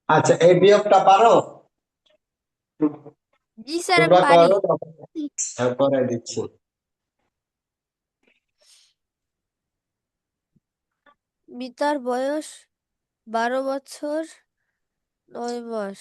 আচ্ছা, এই বিয়োগটা পারো? জি স্যার, আমি তোমরা পারি। করো, হ্যাঁ করে দিচ্ছি। মিতার বয়স 12 বছর 9 মাস।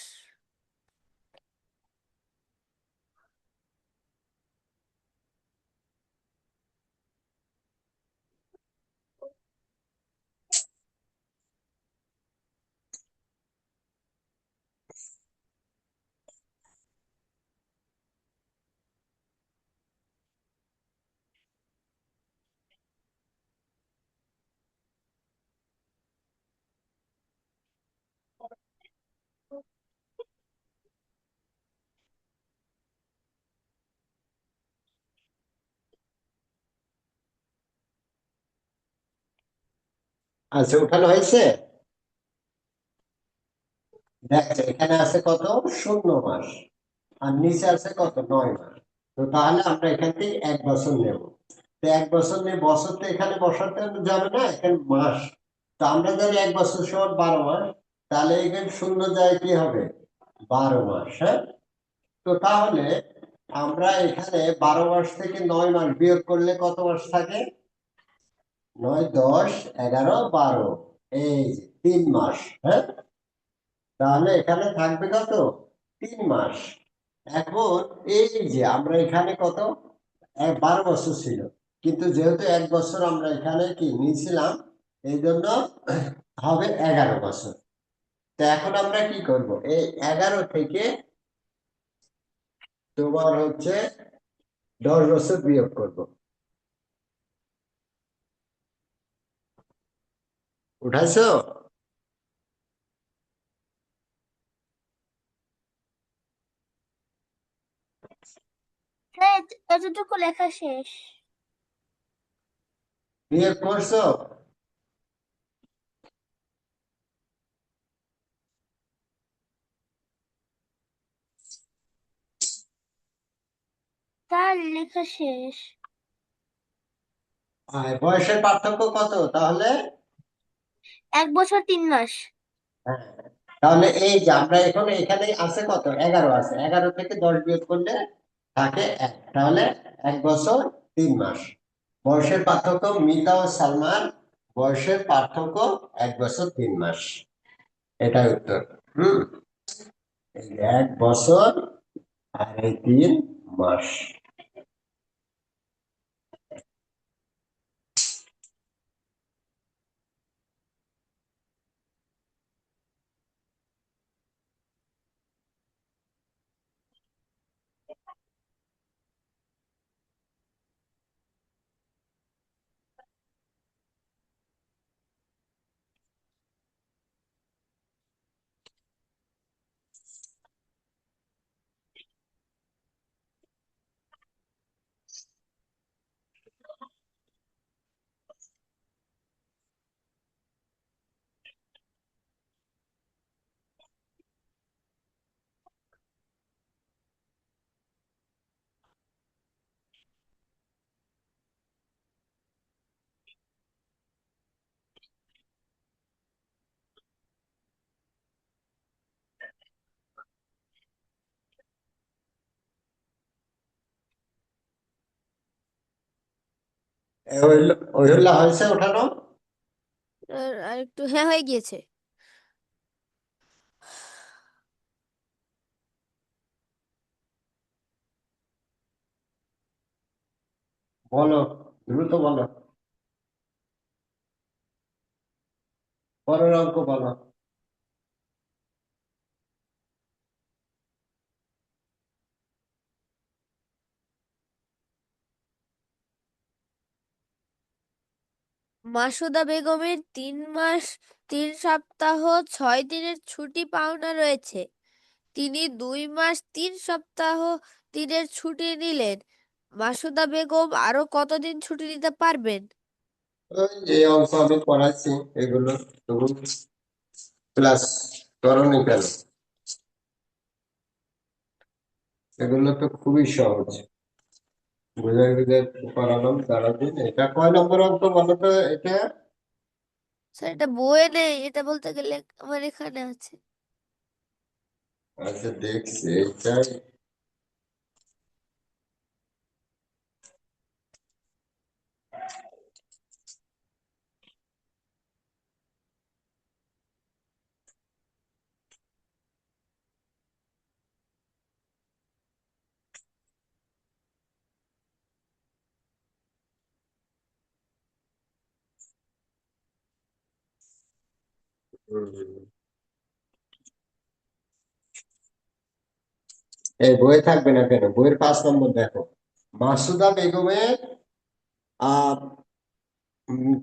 আচ্ছা, উঠানো হয়েছে। দেখো এখানে আছে কত, 0 মাস। আর নিচে আছে কত, 9 মাস। তো তাহলে আমরা এখান থেকে 1 বছর নেব। তো 1 বছর নিয়ে বছর তো এখানে বসাতে যাবে না, এখানে মাস। তো আমরা জানি 1 বছর সমান 12 মাস। তাহলে এখানে শূন্য যায় কি হবে, 12 মাস। হ্যাঁ, তো তাহলে আমরা এখানে 12 মাস থেকে 9 মাস বিয়োগ করলে কত মাস থাকে? 9, 10, 11, 12, এই যে 3 মাস। হ্যাঁ, তাহলে এখানে থাকবে কত, 3 মাস। এখন এই যে আমরা এখানে কত, 12 বছর ছিল, কিন্তু যেহেতু 1 বছর আমরা এখানে কি নিয়েছিলাম, এই জন্য হবে 11 বছর। তো এখন আমরা কি করব, এই 11 থেকে তোমার হচ্ছে 10 বছর বিয়োগ করব। উঠাইছো? হ্যাঁ, এতটুকু লেখা শেষ। বিয়োগ করছো? তার লেখা শেষ। আর বয়সের পার্থক্য কত তাহলে? 1 বছর 3 মাস। হ্যাঁ, তাহলে এই যে আমরা এখন এখানে আছে কত, 11 আছে, 11 থেকে 10 বিয়োগ করলে থাকে 1, তাহলে 1 বছর 3 মাস। বয়সের পার্থক্য মিতা ও সালমান, বয়সের পার্থক্য 1 বছর 3 মাস। এটাই উত্তর। হুম, এই যে 1 বছর আর এই 3 মাস। ওইগুলা হয়েছে ওঠানো? আর একটু, হ্যাঁ হয়ে গিয়েছে। বলো, দ্রুত বলো, পরের অঙ্ক বলো। মাসুদা বেগমের 3 মাস 3 সপ্তাহ 6 দিনের ছুটি পাওনা রয়েছে। তিনি 2 মাস 3 সপ্তাহ দিনের ছুটি নিলেন। মাসুদা বেগম আরো কতদিন ছুটি নিতে পারবেন? ওই যে অঙ্ক আমি পড়াচ্ছি, এগুলো তুমি ক্লাস করনি কেন? এগুলো তো খুবই সহজ, বুঝে বুঝে করালাম সারাদিন। এটা কয় নম্বর অঙ্ক বলো তো এটা? স্যার, এটা বইয়ে নেই, এটা বলতে গেলে আমার এখানে আছে। আচ্ছা, দেখছি এটাই। হুম। এই বইয়ে থাকবে না কেন? বইয়ের 5 নম্বর দেখো। মাসুদা বেগমের আহ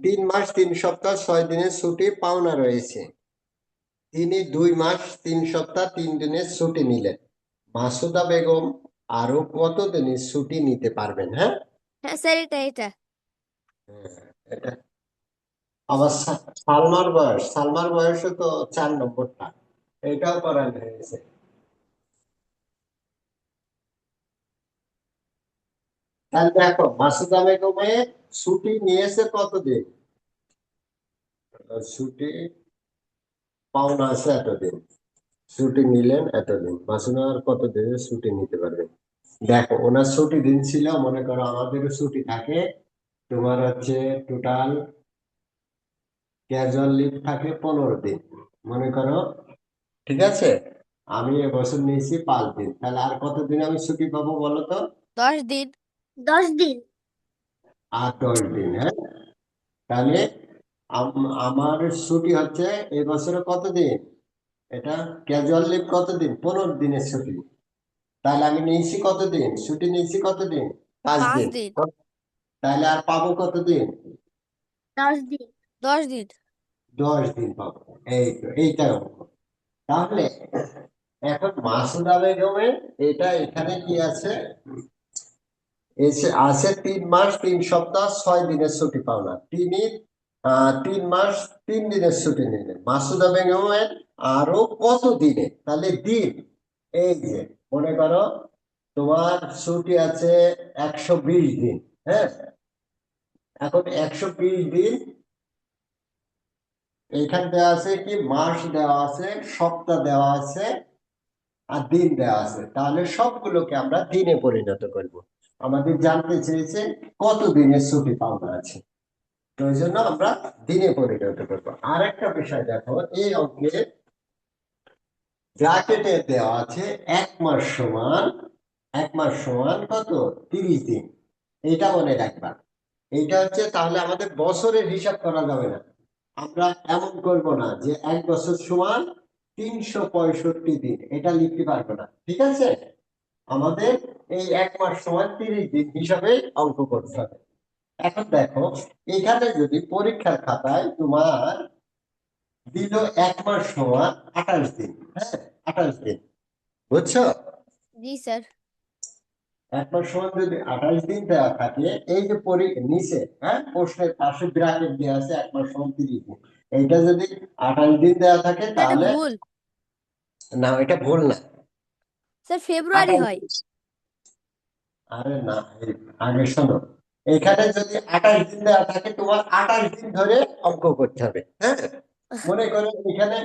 3 মাস 3 সপ্তাহ 6 দিনের ছুটি পাওনা রয়েছে। তিনি 2 মাস 3 সপ্তাহ 3 দিনের ছুটি নিলেন। মাসুদা বেগম আরো কত দিনের ছুটি নিতে পারবেন? হ্যাঁ, হ্যাঁ স্যার, এটা এটা আবার সালমার বয়সও তো 4 নম্বরটা, এটাও করানো হয়েছে। তাহলে দেখো, মাসুদা বেগমের ছুটি নিয়েছে কতদিন? ছুটি পাওনা আছে এতদিন, ছুটি নিলেন এতদিন। মাসুদা আর কতদিনের ছুটি নিতে পারবেন? দেখো, ওনার ছুটি দিন ছিল, মনে করো আমাদেরও ছুটি থাকে, তোমার হচ্ছে টোটাল ক্যাজুয়াল লিভ থাকে 15 দিন, মনে করো। ঠিক আছে, আমি এবছর নিয়েছি 5 দিন, তাহলে আর কতদিন আমি ছুটি পাবো বলো তো? 10 দিন। 10 দিন। আর 10 দিন, হ্যাঁ। তাহলে আমার ছুটি হচ্ছে এবছরে কতদিন? এটা ক্যাজুয়াল লিভ কতদিন? 15 দিনের ছুটি। তাহলে আমি নিয়েছি কতদিন ছুটি? নিয়েছি কতদিন? 5 দিন। 5 দিন। তাহলে আর পাবো কতদিন? 10 দিন। 10 দিন। 10 দিন পাবো। এই তো, এইটার অঙ্ক। তাহলে এখন মাসুদা বেগমের এটা এখানে কি আছে? এসে আছে 3 মাস 3 সপ্তাহ 6 দিনের ছুটি পাওনা। তিনি 3 মাস 3 দিনের ছুটি নিলেন। মাসুদা বেগমের আরো কত দিনে? তাহলে দিন, এই যে মনে করো তোমার ছুটি আছে 120 দিন, হ্যাঁ। এখন 120 দিন, এইখান দেওয়া আছে কি? মাস দেওয়া আছে, সপ্তাহ দেওয়া আছে, আর দিন দেওয়া আছে। তাহলে সবগুলোকে আমরা দিনে পরিণত করব। আমাদের জানতে চেয়েছে কত দিনের ছুটি পাওনা আছে, তো ওই জন্য আমরা দিনে পরিণত করবো। আর একটা বিষয় দেখো, এই অঙ্কে ব্র্যাকেটে দেওয়া আছে 1 মাস সমান, 1 মাস সমান কত? 30 দিন। এটা মনে রাখবা। এইটা হচ্ছে, তাহলে আমাদের বছরের হিসাব করা যাবে না। আমরা এমন করব না যে 1 বছর সমান 365 দিন, এটা লিখতে পারবো না, ঠিক আছে। আমাদের এই 1 মাস সমান 30 দিন হিসাবে অঙ্ক করতে হবে। এখন দেখো, এখানে যদি পরীক্ষার খাতায় তোমার দিল 1 মাস সমান 28 দিন, হ্যাঁ, 28 দিন, বুঝছো? জি স্যার। 1 মাস সমান যদি 28 দিন দেওয়া থাকে, এই যে নিচে, হ্যাঁ, প্রশ্নের পাশে ব্র্যাকেট দেওয়া আছে 1 মাস সমান 30 দিন, এইটা যদি 28 দিন দেওয়া থাকে স্যার, এটা তাহলে ভুল। না, এটা ভুল না। স্যার, ফেব্রুয়ারি হয়। 28, আরে না, আগে শোনো, এখানে যদি 28 দিন দেওয়া থাকে, তোমার 28 দিন ধরে অঙ্ক করতে হবে, হ্যাঁ। মনে করো এখানে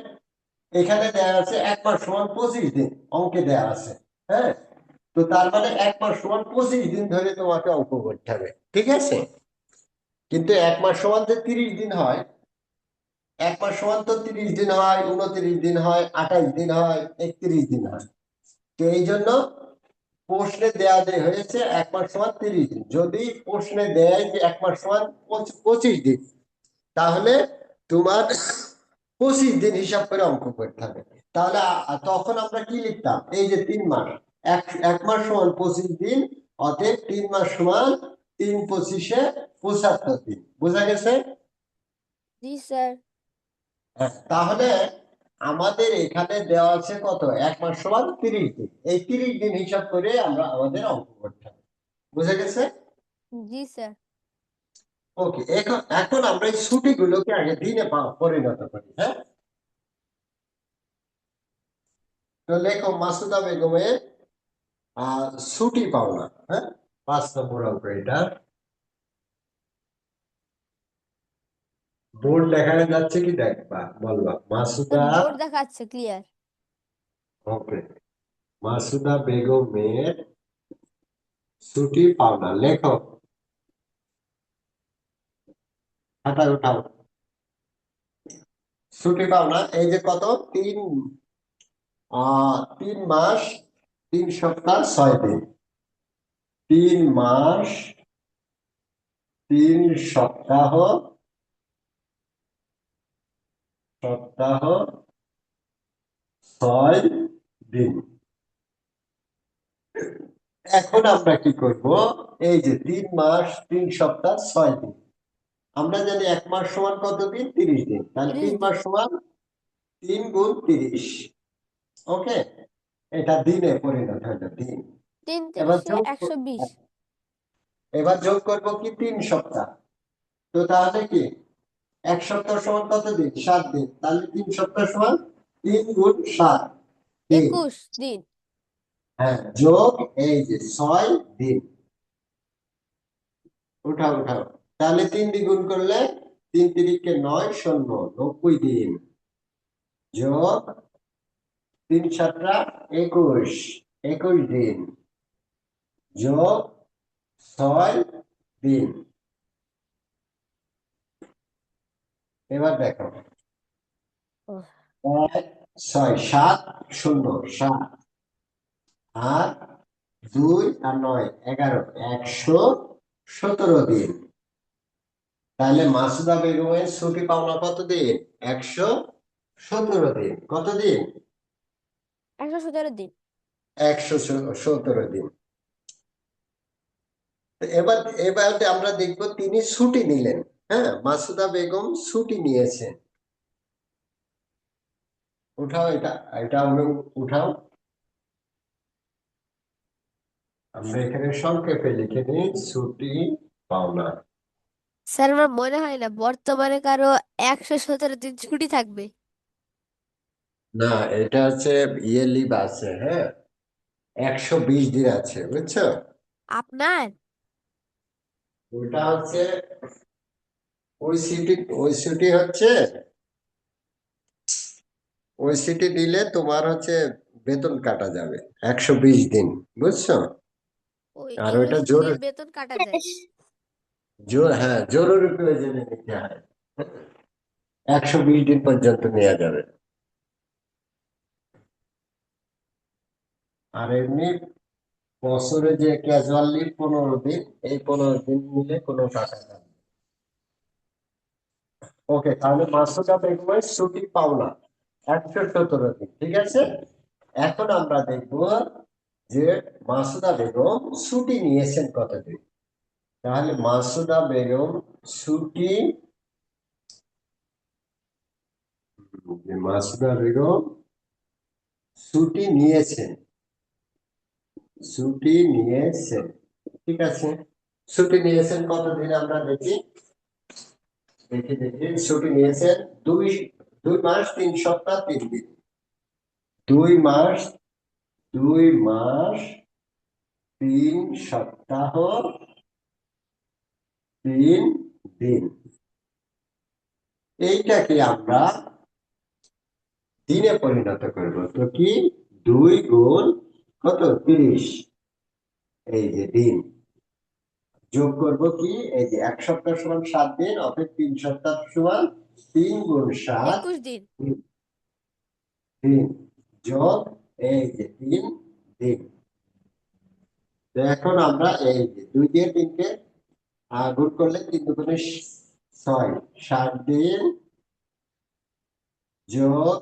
এখানে দেওয়া আছে 1 মাস সমান 25 দিন, অঙ্কে দেওয়া আছে, হ্যাঁ। তো তার মানে 1 মাস সমান 25 দিন ধরে তোমাকে অঙ্ক করতে হবে, ঠিক আছে। কিন্তু 1 মাস সমান যে 30 দিন হয়, 1 মাস সমান তো 30 দিন হয়, 29 দিন হয়, 28 দিন হয়, 31 দিন হয়। তো এই জন্য প্রশ্নে হয়েছে 1 মাস সমান 30 দিন। যদি প্রশ্নে দেয় যে 1 মাস সমান 25 দিন, তাহলে তোমার 25 দিন হিসাব করে অঙ্ক করতে হবে। তাহলে তখন আমরা কি লিখতাম? এই যে 3 মাস, এক মাস সমান 25 দিন, অতএব 3 মাস সমান 3 25-এ 75 দিন। বোঝা গেছে? জি স্যার। তাহলে আমাদের এখানে দেওয়া আছে কত? 1 মাস সমান 30 দিন। এই 30 দিন হিসাব করে আমরা আমাদের অঙ্ক করতে হবে। বুঝা গেছে? জি স্যার। ওকে, এখন এখন আমরা এই ছুটিগুলোকে আগে দিনে পরিণত করি, হ্যাঁ। তো লেখো, মাসুদা বেগমের ছুটি পাওনা, হ্যাঁ, 5 নম্বর অঙ্ক এটা। বোর্ড দেখানো যাচ্ছে কি? দেখবা, বলবা স্যার, মাসুদা। বোর্ড দেখাচ্ছে ক্লিয়ার। ওকে, মাসুদা বেগমের ছুটি পাওনা লেখো, খাতা উঠাও। ছুটি পাওনা এই যে কত, 3 মাস 3 সপ্তাহ 6 দিন। 3 মাস 3 সপ্তাহ 6 দিন। এখন আমরা কি করব, এই যে 3 মাস 3 সপ্তাহ 6 দিন, আমরা জানি 1 মাস সমান কত দিন, 30 দিন, তাহলে 30 3 দিন। মাস সমান 3 × 30। ওকে, এটা দিনে পরিণত হলো, দিন। 3 এবার তিরিশে যোগ 120। এবার যোগ করবো কি 3 সপ্তাহ, তো তাহলে কি 1 সপ্তাহ সমান কত দিন, 7 দিন, তাহলে 3 সপ্তাহ সমান 3 × 7 দিন। 21 দিন। হ্যাঁ, যোগ এই যে 6 দিন, উঠাও উঠাও, তাহলে 3 দিয়ে গুণ করলে 3 × 3 = 9, 0, 90 দিন, যোগ 3 × 7 = 21, 21 দিন, যোগ 6 দিন। এবার দেখো, ওহ, 1 6 7 0 7, আর 2 আর 9 11, 117 দিন। তাহলে মাসুদা বেগমের ছুটি পাওনা কত দিন, 117 দিন। কত দিন, 117 দিন। 117 দিন। তো এবার এবার আমরা দেখব তিনি ছুটি নিলেন। হ্যাঁ, মাসুদা বেগম ছুটি নিয়েছেন। উঠাও এটা, আমরা উঠাও, আমরা এখানে সংক্ষেপে লিখে নিই ছুটি পাওনা। স্যার আমার মনে হয় না বর্তমানে কারো 117 দিন ছুটি থাকবে। না, এটা হচ্ছে ইয়ে লিভ আছে, হ্যাঁ, 120 দিন আছে, বুঝছো। আপনার ওটা হচ্ছে ওই ছুটি হচ্ছে, ওই ছুটি দিলে তোমার হচ্ছে বেতন কাটা যাবে 120 দিন, বুঝছো। ওই আর এগুলো ওইটা ছুটি জোর, নিয়ে বেতন কাটা যায়। হ্যাঁ, জরুরি প্রয়োজনে নিতে হয়, 120 দিন পর্যন্ত নেওয়া যাবে। আর এমনি বছরে যে ক্যাজুয়াল লিভ 15 দিন, এই 15 দিন নিলে কোনো টাকা যাবে না। ওকে, তাহলে মাসুদা বেগমের ছুটি পাওনা 117 দিন, ঠিক আছে। এখন আমরা দেখব যে মাসুদা বেগম ছুটি নিয়েছেন কতদিন। তাহলে মাসুদা বেগম ছুটি, মাসুদা বেগম ছুটি নিয়েছেন, ছুটি নিয়েছেন, ঠিক আছে। ছুটি নিয়েছেন কতদিন আমরা দেখি, দেখি ছুটি নিয়েছেন 2 মাস 3 সপ্তাহ 3 দিন। 2 মাস 3 সপ্তাহ 3 দিন, এইটাকে আমরা দিনে পরিণত করব, তো কি 2 × কত 30, এই যে দিন, যোগ করব কি এই যে 1 সপ্তাহ সমান 7 দিন, অর্থাৎ 3 সপ্তাহ সমান 3 × 7 21 দিন। দিন, যোগ এই যে 3 দিন। তো এখন আমরা এই যে 2 দিয়ে 3কে গুণ করলে 3 × 2 = 6, 7 দিন, যোগ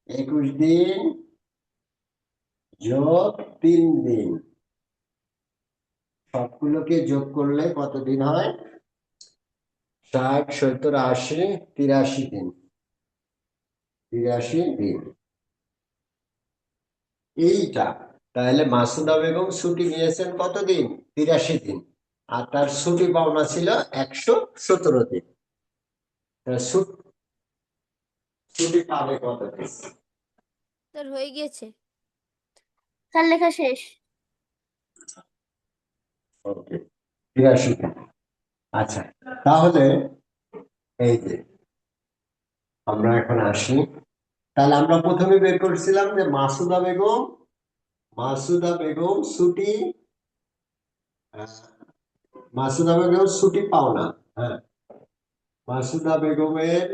21 দিন, যোগ 3 দিন, সবগুলোকে যোগ করলে কতদিন হয়, 60 70 80 83 দিন, 83 দিন। এইটা, তাহলে মাসুদা বেগম ছুটি নিয়েছেন কতদিন, 83 দিন, আর তার ছুটি পাওনা ছিল 117 দিন। ছুটি পাবে কতদিন, তোর হয়ে গিয়েছে। স্যার লেখা শেষ। ওকে, 83 দিন। আচ্ছা, তাহলে এই যে আমরা এখন আসি তাহলে আমরা প্রথমে বের করছিলাম যে মাসুদা বেগম ছুটি, আহ, মাসুদা বেগম ছুটি পাওনা। হ্যাঁ, মাসুদা বেগমের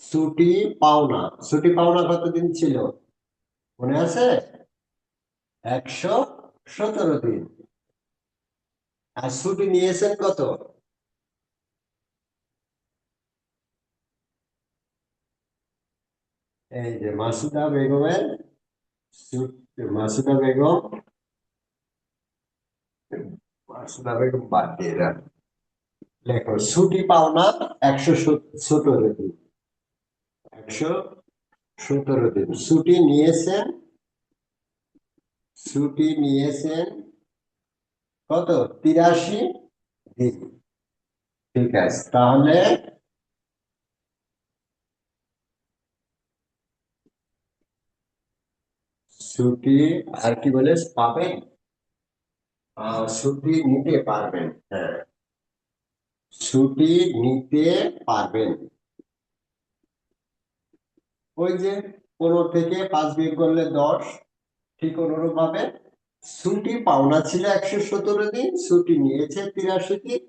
ছুটি ছুটি পাওনা কতদিন ছিল মনে আছে? 117 দিন। আর ছুটি নিয়েছেন কত? এই যে মাসুদা বেগম বাদ দিয়ে দেন। লেখো ছুটি পাওনা 117 দিন। 117 দিন ছুটি নিয়েছেন কত? 83 দিন। ঠিক আছে, তাহলে ছুটি আর কি বলে পাবেন? ছুটি নিতে পারবেন। হ্যাঁ, ছুটি নিতে পারবেন। ওই যে 15 থেকে 5 বিয়োগ করলে 10। ঠিক অনুরূপ ভাবে ছুটি পাওনা ছিল 117 দিন, ছুটি নিয়েছে 83 দিন।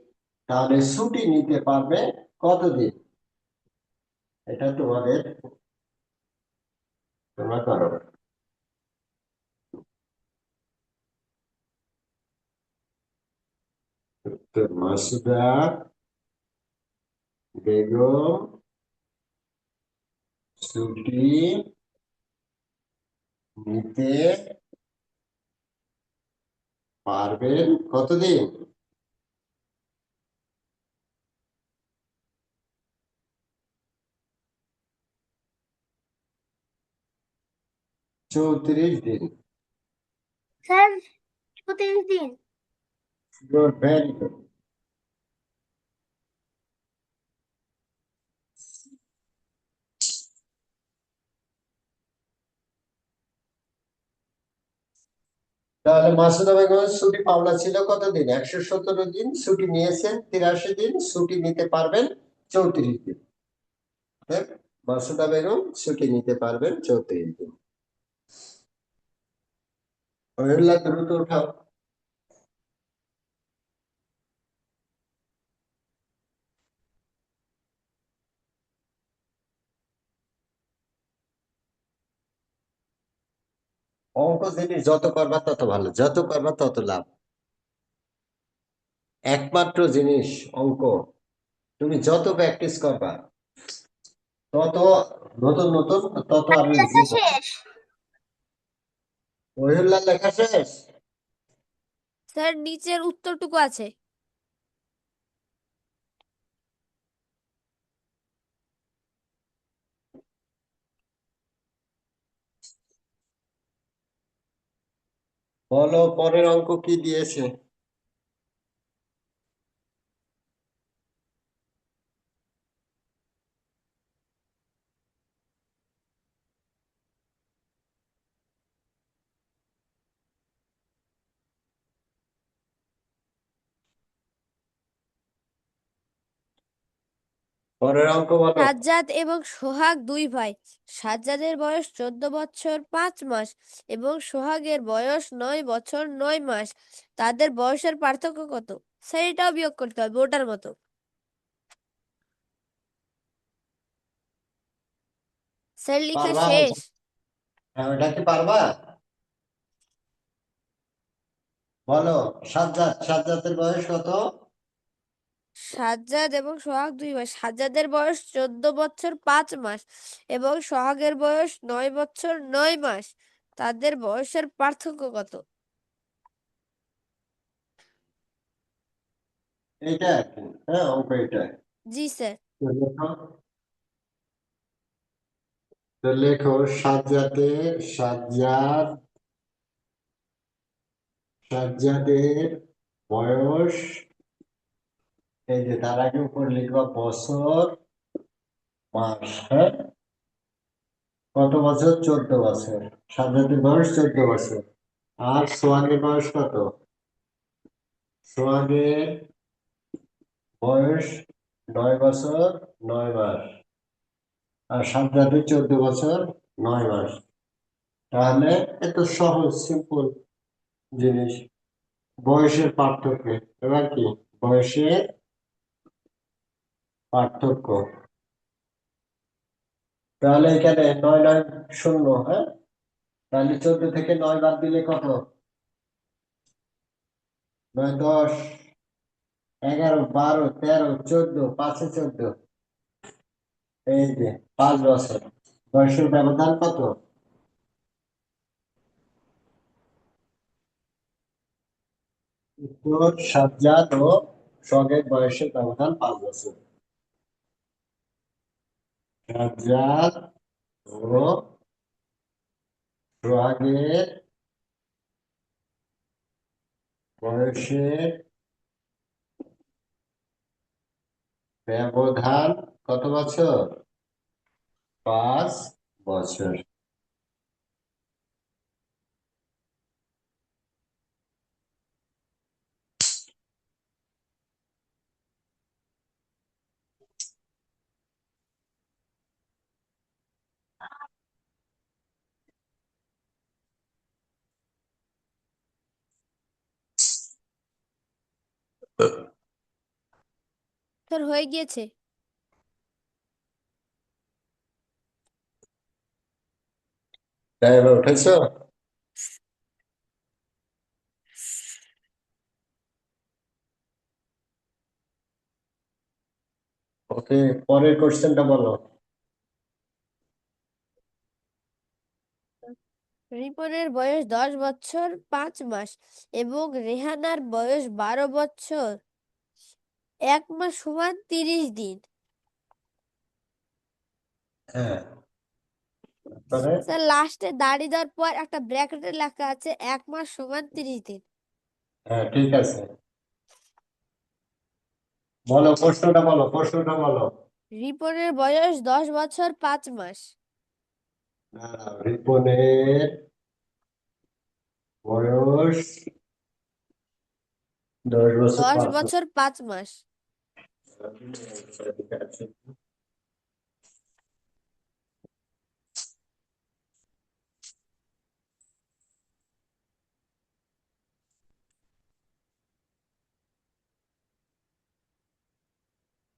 তাহলে ছুটি নিতে পারবে কতদিন? এটা তোমরা করো। তো মাসুদা বেগম ছুটি নিতে পারবেন কতদিন? 34 দিন। স্যার 34 দিন। Good, very good. তাহলে মাসুদা বেগমের ছুটি পাওনা ছিল কতদিন? 117 দিন। ছুটি নিয়েছেন 83 দিন, ছুটি নিতে পারবেন 34 দিন। হ্যাঁ, মাসুদা বেগম ছুটি নিতে পারবেন 34 দিন। রহিল্লা দ্রুত উঠাও। অঙ্ক জিনিস যত করবা তত ভালো, যত করবা তত লাভ। একমাত্র জিনিস অঙ্ক, তুমি যত প্র্যাকটিস করবা তত নতুন নতুন তত আরো ইজি লেখা হবে। শেষ। রহিল্লার লেখা শেষ? স্যার নিচের উত্তরটুকু আছে। বলো পরের অঙ্ক কি দিয়েছে? পরের অঙ্ক বলো। সাজ্জাদ এবং সোহাগ দুই ভাই। সাজ্জাদের বয়স 14 বছর 5 মাস এবং সোহাগের বয়স 9 বছর 9 মাস। তাদের বয়সের পার্থক্য কত? স্যার এটাও বিয়োগ করতে হবে ওটার মতো। স্যার লিখা পারবা? শেষ। হ্যাঁ, ওটা কি পারবা? বলো। সাজ্জাদের বয়স কত? সাজ্জাদ এবং সোহাগ দুই ভাই। সাজ্জাদের বয়স 14 বছর 5 মাস এবং সোহাগের বয়স 9 বছর 9 মাস। তাদের বয়সের পার্থক্য কত? এইটা আর কি। হ্যাঁ, অঙ্ক এটা। জি স্যার। তো লেখো। তো লেখো সাজ্জাদের বয়স। এই যে তার আগে উপর লিখবা বছর মাস। হ্যাঁ, কত বছর? 14 বছর। সাজ্জাদের বয়স 14 বছর। আর সোহাগের বয়স কত? সোহাগের বয়স 9 বছর 9 মাস। আর 7 রাতে 14 বছর 9 মাস। তাহলে এত সহজ সিম্পল জিনিস, বয়সের পার্থক্য। এবার কি বয়সের পার্থক্য, তাহলে এখানে 9 9 0, হ্যাঁ, তাহলে 14 থেকে 9 বাদ দিলে কত? 9 10 11 12 13 14, 5 এ 14, এই যে 5 বছর। বয়সের ব্যবধান কত? উত্তর সাজ্জাদ ও সোহাগের বয়সের ব্যবধান 5 বছর। সাজ্জাদ ও সোহাগের বয়সের ব্যবধান কত বছর? 5 বছর। তোর হয়ে গিয়েছে। তাই এবার উঠেছো? ওকে, পরের কোশ্চেনটা বলো। রিপনের বয়স 10 বছর 5 মাস এবং রেহানার বয়স 12 বছর 1 মাস সমান 30 দিন। হ্যাঁ, তারপরে স্যার লাস্টে দাঁড়িয়ে দেওয়ার পর একটা ব্র্যাকেটে লেখা আছে 1 মাস সমান 30 দিন। হ্যাঁ, ঠিক আছে, বলো প্রশ্নটা বলো, প্রশ্নটা বলো। রিপনের বয়স 10 বছর 5 মাস। রিপনের বয়স 10 বছর 10 5 মাস। বছর 5 মাস।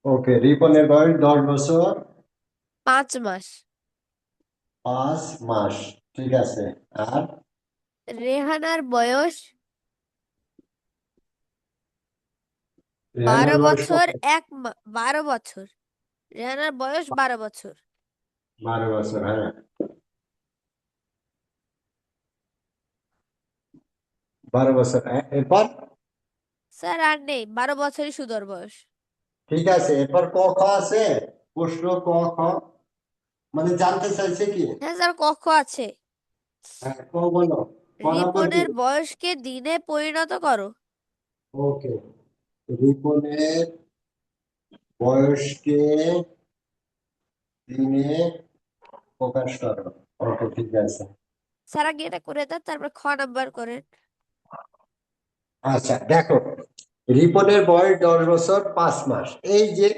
ওকে, রিপনের বয়স 10 বছর 5 মাস। 5 মাস, ঠিক আছে। আর রেহানার বয়স রেহানের বয়স কত? 12 বছর। রেহানার বয়স 12 বছর। 12 বছর, হ্যাঁ, 12 বছর, হ্যাঁ, এরপর? স্যার আর নেই, 12 বছরই শুধু ওর বয়স। ঠিক আছে, এরপর ক খ আছে প্রশ্ন, ক খ মানে জানতে চাইছে কি? হ্যাঁ স্যার, কক্ষ আছে। হ্যাঁ, ক বলো, ক নাম্বার কি? রিপনের বয়সকে দিনে পরিণত করো। ওকে, রিপনের বয়সকে দিনে প্রকাশ করো। ওকে, ঠিক আছে। স্যার আগে এটা করে দেন, তারপর খ নাম্বার করেন। আচ্ছা দেখো, রিপনের বয়স 10 বছর 5 মাস, এই যে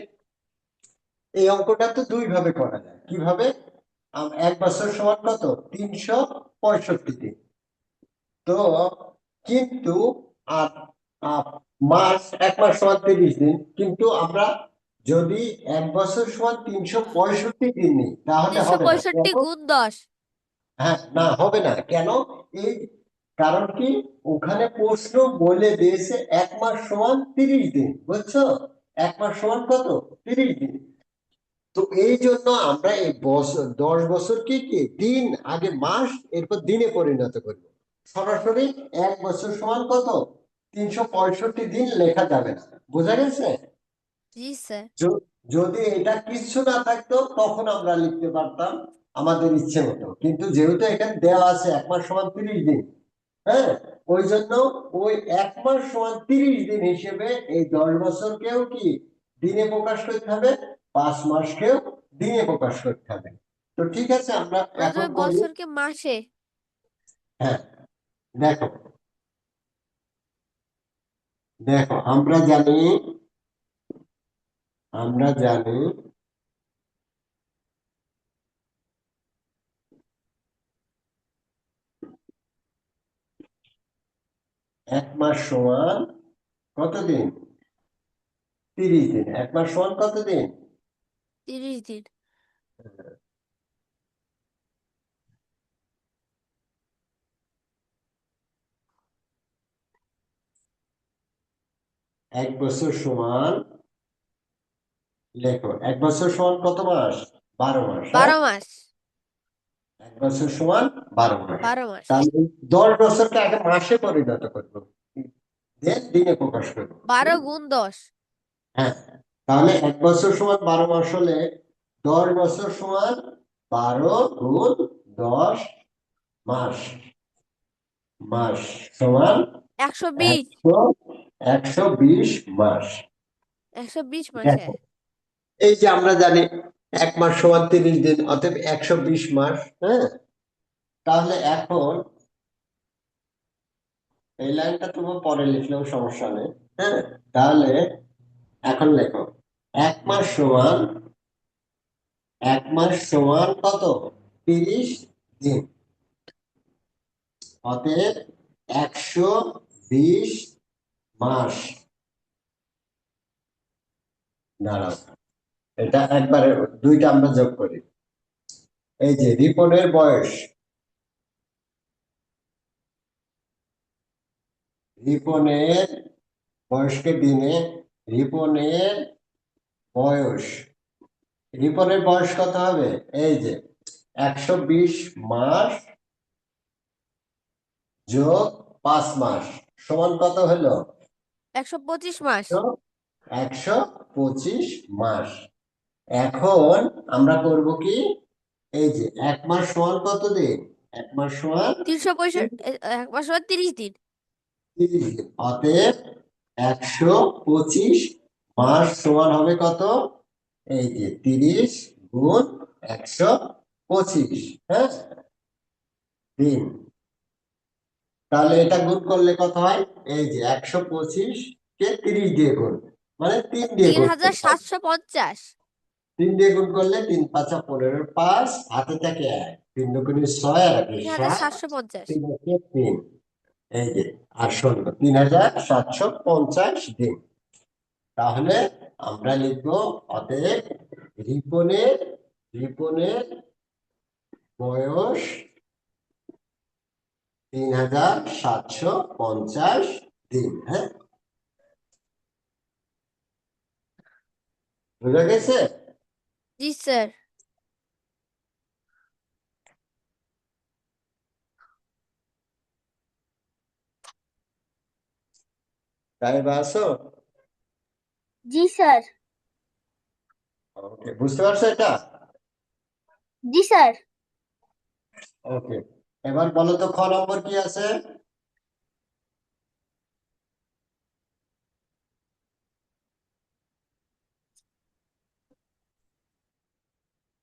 এই অঙ্কটা তো দুই ভাবে করা যায়। কিভাবে? 1 বছর সমান কত? 365 দিন। তো কিন্তু আর আ- মাস, 1 মাস সমান 30 দিন, কিন্তু আমরা যদি 1 বছর সমান 365 দিন নিই তাহলে তিনশো হবে না। পঁয়ষট্টি কেন? গুণ 10। হ্যাঁ, না হবে না, কেন? এই কারণ কি, ওখানে প্রশ্ন বলে দিয়েছে 1 মাস সমান 30 দিন, বুঝছো? 1 মাস সমান কত? 30 দিন। তো এই জন্য আমরা এই বছর 10 বছরকে কি দিন, আগে মাস, এরপর দিনে পরিণত করব। সরাসরি 1 বছর সমান কত? 365 দিন লেখা যাবে না। বোঝা গেছে? জি স্যার। যদি এটা কিচ্ছু না থাকতো তখন আমরা লিখতে পারতাম আমাদের ইচ্ছে মতো, কিন্তু যেহেতু এখানে দেওয়া আছে 1 মাস সমান 30 দিন, হ্যাঁ, ওই জন্য ওই 1 মাস সমান 30 দিন হিসেবে এই 10 বছরকেও কি দিনে প্রকাশ করতে হবে, 5 মাসকেও দিনে প্রকাশ করতে হবে। তো ঠিক আছে, আমরা এখন প্রথমে করি। বছরকে মাসে। হ্যাঁ, দেখো, দেখো, আমরা জানি এক মাস সমান কত দিন? 30 দিন। এক মাস সমান কত দিন? 30 দিন। এক বছর সমান, লেখো, এক বছর সমান কত মাস? 12 মাস। 12 মাস। এক বছর সমান 12 মাস। 12 মাস। তাহলে 10 বছরকে আগে মাসে পরিণত করবো, দেন দিনে প্রকাশ করবো। 12 গুণ 10। হ্যাঁ, তাহলে এক বছর সমান 12 মাস হলে 10 বছর সমান 12 গুণ 10 মাস। মাস সমান 120। 120 মাস। 120 মাস, দেখো, এই যে আমরা জানি এক মাস সমান 30 দিন, অতএব 120 মাস। হ্যাঁ, তাহলে এখন এই লাইনটা তোমার পরে লিখলেও সমস্যা নেই। হ্যাঁ, তাহলে এখন লেখো, এক মাস সমান, এক মাস সমান কত? 30 দিন। অতএব 120 মাস। দাঁড়াও, এটা একবারে দুইটা আমরা যোগ করি। এই যে রিপনের বয়স, রিপনের বয়সকে দিনে, রিপনের বয়স, রিপনের বয়স কত হবে? এই যে 120 মাস যোগ 5 মাস সমান কত হলো? 125 মাস। 125 মাস। এখন আমরা করব কি, এই যে এক মাস সমান কত দিন? এক মাস সমান 365। এক মাস সমান 30 দিন। 30 দিন। অতএব 125 মাস সমান হবে কত? এই যে 30 গুণ 125। হ্যাঁ, দিন। তাহলে এটা গুণ করলে কত হয়? এই যে 125 কে 30 দিয়ে গুণ, মানে 3 দিয়ে গুণ করতে হবে। 3750। 3 দিয়ে গুণ করলে 3 পাঁচা 15, 5 হাতে থাকে 1, 3 দুগুণে 6 আর 7, 3750। 3 একে 3। এই যে আর শূন্য, 3750 দিন। তাহলে আমরা লিখবো, অতএব রিপনের, রিপনের বয়স 3750 দিন। হ্যাঁ, বুঝা গেছে? জি স্যার। তাই বাসো? জি স্যার। ওকে, বুঝতে পারছো এটা? জি স্যার। ওকে, এবার বলো তো খ নম্বর কি আছে?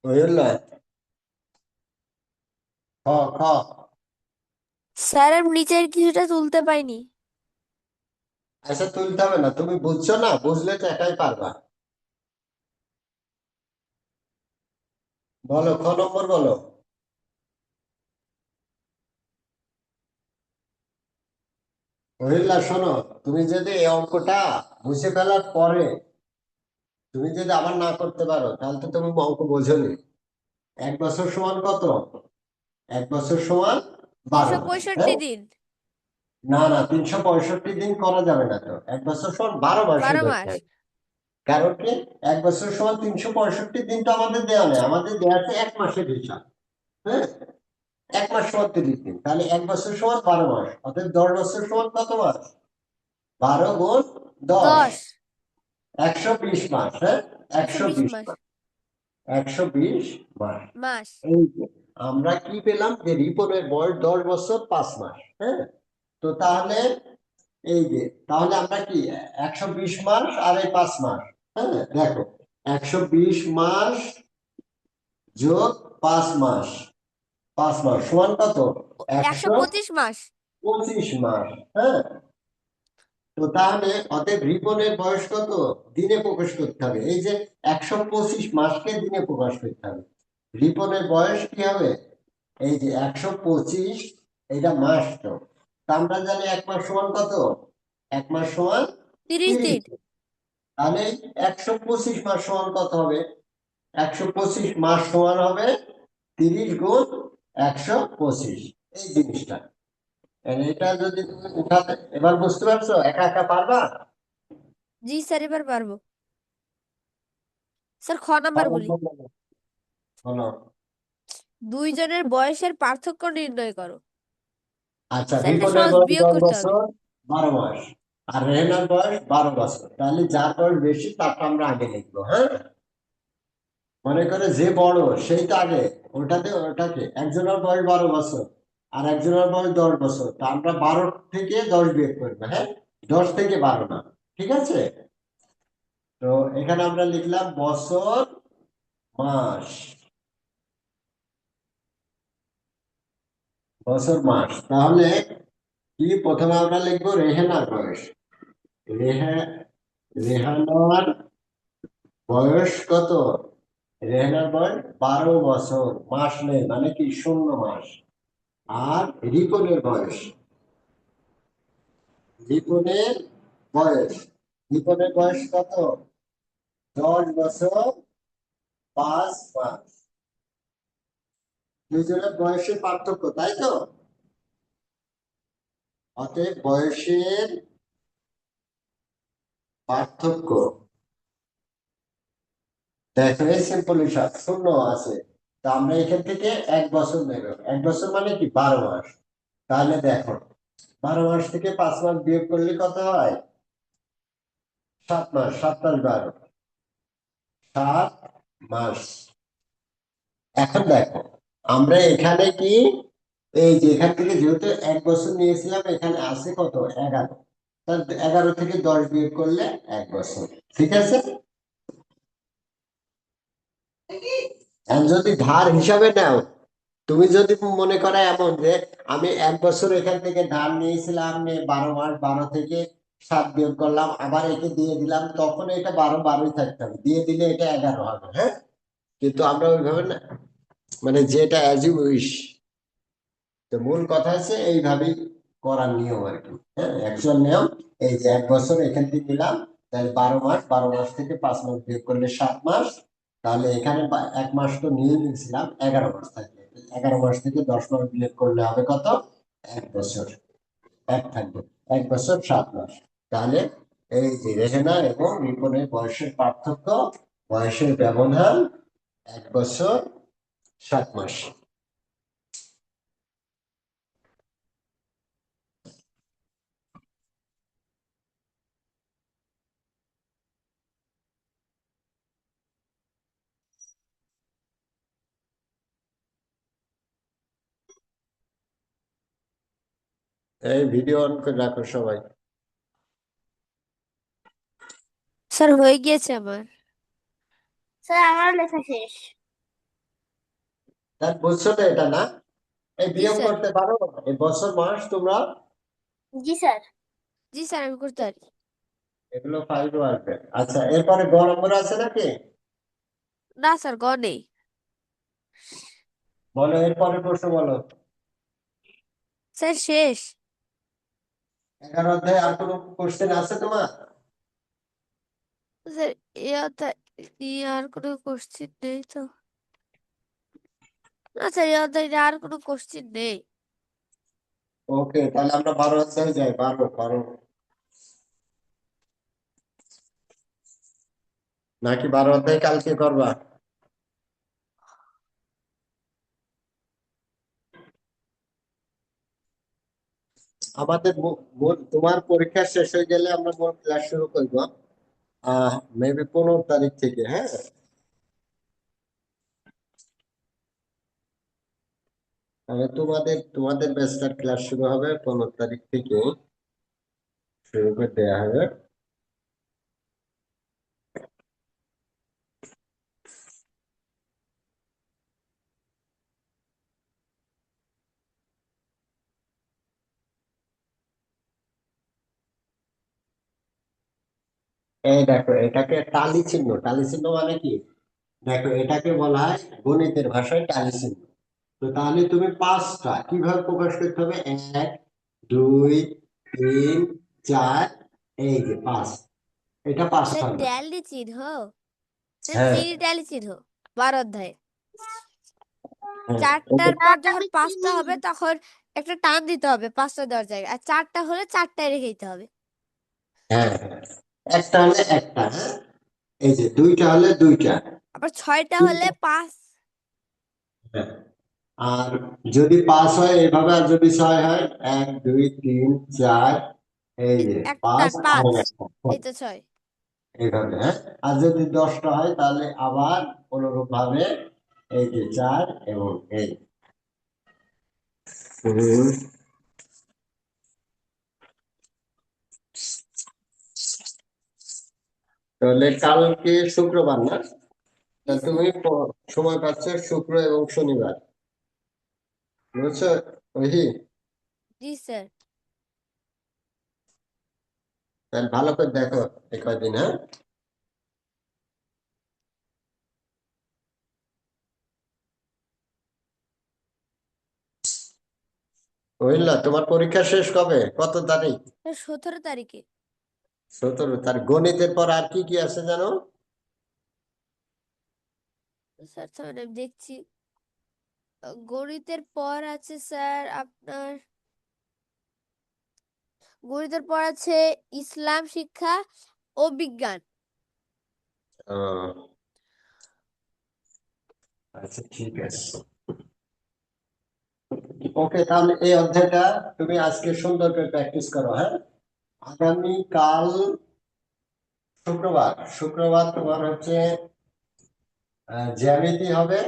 বুঝল না? খ, খ। স্যার আমি নিচের কিছুটা তুলতে পাইনি। আচ্ছা, তুলতে হবে না, তুমি বুঝছো না, বুঝলে তো একাই পারবা। বলো, খ নম্বর বলো। রহিল্লা শোনো, তুমি যদি এই অঙ্কটা বুঝে ফেলার পরে তুমি যদি আবার না করতে পারো, তাহলে তো তুমি অঙ্ক বোঝোনি। এক বছর সমান কত? এক বছর সমান 12 মাস। 365 হ্যাঁ, দিন। না না, 365 দিন করা যাবে না তো, এক বছর সমান 12 মাসই 12 ধরতে মাস। হবে। কারণ কি, এক বছর সমান 365 দিন তো আমাদের দেওয়া নেই, আমাদের দেওয়া আছে এক মাসের হিসাব। হ্যাঁ, এক মাস সমান 30 দিন, তাহলে এক বছর সমান 12 মাস। অর্থাৎ 10 বছর সমান কত মাস? 12 গুণ 10, 10। 120 মাস। হ্যাঁ, 120 120 মাস। মাস, 120 মাস। মাস। এই যে আমরা কি পেলাম, যে রিপনের বয়স 10 বছর 5 মাস। হ্যাঁ, তো তাহলে এই যে, তাহলে আমরা কি 120 মাস আর এই 5 মাস। হ্যাঁ, দেখো, 120 মাস যোগ 5 মাস, 5 মাস সমান কত? 125 মাস। 125 মাস। হ্যাঁ, তো তাহলে অতএব রিপনের বয়স কত? দিনে প্রকাশ করতে হবে। এই যে 125 মাসকে দিনে প্রকাশ করতে হবে। রিপনের বয়স কি হবে? এই যে 125, এটা মাস তো, তা আমরা জানি 1 মাস সমান কত? 1 মাস সমান 30 30 দিন। দিন। তাহলে 125 মাস সমান কত হবে? 125 মাস সমান হবে 30 গুণ 125, এই জিনিসটা। এটা যদি তুমি উঠাতে, এবার বুঝতে পারছো একা একা পারবা? জি স্যার, এবার পারবো। স্যার, খ নাম্বার তাহলে বলি। বলো। দুইজনের বয়সের পার্থক্য নির্ণয় করো। আচ্ছা, স্যার, এটা রিপনের সহজ, বয়স বিয়োগ 10 করতে হবে। বছর 12 মাস, আর রেহেনার বয়স 12 বছর। তাহলে যার বয়স বেশি তারটা আমরা আগে লিখবো, হ্যাঁ? মনে করে যে বড় সেইটা আগে, ওটাকে একজনের বয়স 12 বছর আর একজনের বয়স 10 বছর, তা আমরা 12 থেকে 10 বিয়োগ করবো, হ্যাঁ? 10 থেকে 12 না, ঠিক আছে? তো এখানে আমরা লিখলাম বছর মাস, বছর মাস। তাহলে কি প্রথমে আমরা লিখবো রেহেনার বয়স। রেহা রেহানার বয়স কত? রেহানার বয়স 12 বছর, মাস নেই মানে কি 0 মাস। আর রিপনের বয়স রিপনের বয়স কত? 10 বছর 5 মাস। দুজনের বয়সের পার্থক্য, তাই তো? অতএব বয়সের পার্থক্য, দেখো এই সিম্পল হিসাব, 0 আছে। তা আমরা এখান থেকে 1 বছর নেব। 1 বছর মানে কি 12 মাস। তাহলে দেখো 12 মাস থেকে 5 মাস বিয়োগ করলে কত হয়? 7 মাস। 7 + 12, 7 মাস। এখন দেখো আমরা এখানে কি, এই যে এখান থেকে যেহেতু 1 বছর নিয়েছিলাম, এখানে আছে কত? 11। তাহলে 11 থেকে 10 বিয়োগ করলে 1 বছর, ঠিক আছে? আর যদি ধার হিসাবে নাও, তুমি যদি মনে করো এমন যে আমি 1 বছর এখান থেকে ধার নিয়েছিলাম, নিয়ে 12 মাস, 12 থেকে 7 বিয়োগ করলাম, আবার একে দিয়ে দিলাম, তখন এটা 12 12ই থাকতে হবে, দিয়ে দিলে এটা 11 হবে, হ্যাঁ? কিন্তু আমরা ওইভাবে না, মানে যেটা অ্যাজ ইউ উইশ। তো মূল কথা হচ্ছে এইভাবেই করার নিয়ম আর কি, হ্যাঁ, অ্যাকচুয়াল নিয়ম। এই যে 1 বছর এখান থেকে নিলাম, তাহলে 12 মাস, 12 মাস থেকে 5 মাস বিয়োগ করলে 7 মাস। তাহলে এখানে 1 মাস তো নিয়ে নিয়েছিলাম, 11 মাস থাকবে। 11 মাস থেকে 10 মাস বিয়োগ করলে হবে কত? 1 বছর। এক থাকবে, 1 বছর 7 মাস। তাহলে এই যে রেহেনা এবং রিপনের বয়সের পার্থক্য, বয়সের ব্যবধান 1 বছর 7 মাস। এই ভিডিও অন করে রাখো সবাই। স্যার, হয়ে গিয়েছে আমার। স্যার আমার লেখা শেষ। তার বুঝছো তো এটা, না? এই জি বিয়োগ স্যার। করতে পারো? এই বছর মাস তোমরা জি স্যার। জি স্যার, আমি করতে পারি। এগুলো 5 আসবে। আচ্ছা, এরপরে গ নম্বর আছে নাকি? না স্যার, গ নেই। বলো, এরপরে প্রশ্ন বলো। স্যার, শেষ। 11 অধ্যায়ে আর কোনো কোশ্চেন আছে তোমার? স্যার, নিয়ে আর কোনো কোশ্চিন নেই তো। না স্যার, এই অধ্যায়ে আর কোনো কোশ্চিন নেই। ওকে, তাহলে আমরা 12 অধ্যায়ে যাই। 12 12 নাকি 12 অধ্যায় কালকে করবা? আমাদের তোমার পরীক্ষা শেষ হয়ে গেলে আমরা মূল ক্লাস শুরু করবো, মেবি 15 তারিখ থেকে, হ্যাঁ? তাহলে তোমাদের ব্যাচটার ক্লাস শুরু হবে 15 তারিখ থেকে, শুরু করে দেওয়া হবে। এই দেখো, এটাকে টালি চিহ্ন, টালি চিহ্ন মানে কি? দেখো, এটাকে বলা হয় গণিতের ভাষায় টালি চিহ্ন। তো তাহলে তুমি 5টা কিভাবে প্রকাশ করতে হবে? 1 2 3 4 এই যে 5 এটা 5 স্যার হবে ট্যালি চিহ্ন স্যার হ্যাঁ চিনি ট্যালি চিহ্ন 12 অধ্যায়ে হ্যাঁ চারটার এটা পর তাহলে যখন আমি পাঁচটা চিনি। হবে তখন একটা টান দিতে হবে পাঁচটা দেওয়ার জায়গায় আর চারটা হলে চারটায় রেখে দিতে হবে হ্যাঁ হ্যাঁ একটা হলে একটা হ্যাঁ এই যে দুইটা হলে দুইটা আবার ছয়টা হলে 5 হ্যাঁ আর যদি 5 হয় এইভাবে আর যদি 6 হয় 1 2 3 4 এই যে একটা 5 আর 5 একটা এই তো 6 এইভাবে হ্যাঁ আর যদি 10টা হয় তাহলে আবার অনুরূপ ভাবে এই যে 4 এবং এই হুম, তাহলে কালকে শুক্রবার না তা জি তুমি সময় পাচ্ছ শুক্র এবং শনিবার বুঝছো ওহি স্যার তাহলে ভালো করে দেখো এই কয়দিন হ্যাঁ বুঝলা তোমার পরীক্ষা শেষ কবে কত তারিখ স্যার 17 তারিখে 17 তারিখ গণিতের পর আর কি কি আছে জানো স্যার তাহলে আমি দেখছি গণিতের পর আছে স্যার আপনার গণিতের পর আছে ইসলাম শিক্ষা ও বিজ্ঞান ও, আচ্ছা ঠিক আছে ওকে তাহলে এই অধ্যায়টা তুমি আজকে সুন্দর করে প্র্যাকটিস করো হ্যাঁ আগামী কাল শুক্রবার শুক্রবার তোমার হচ্ছে জ্যামিতি হবে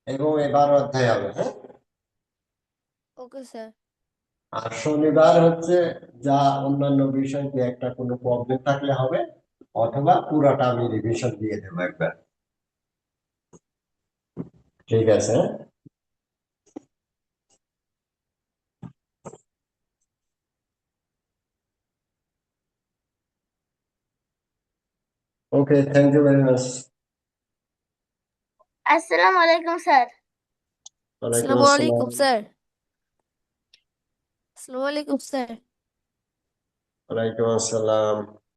এবং 12 অধ্যায় হবে হ্যাঁ ওকে স্যার আর শনিবার হচ্ছে যা অন্যান্য বিষয় যে একটা কোনো প্রবলেম থাকলে হবে অথবা পুরাটা আমি রিভিশন দিয়ে দেবো একবার ঠিক আছে okay thank you very much আসসালামু আলাইকুম স্যার। ওয়ালাইকুম আসসালামু আসসালাম আলাইকুম স্যার আসসালামু আলাইকুম স্যার ওয়ালাইকুম আসসালাম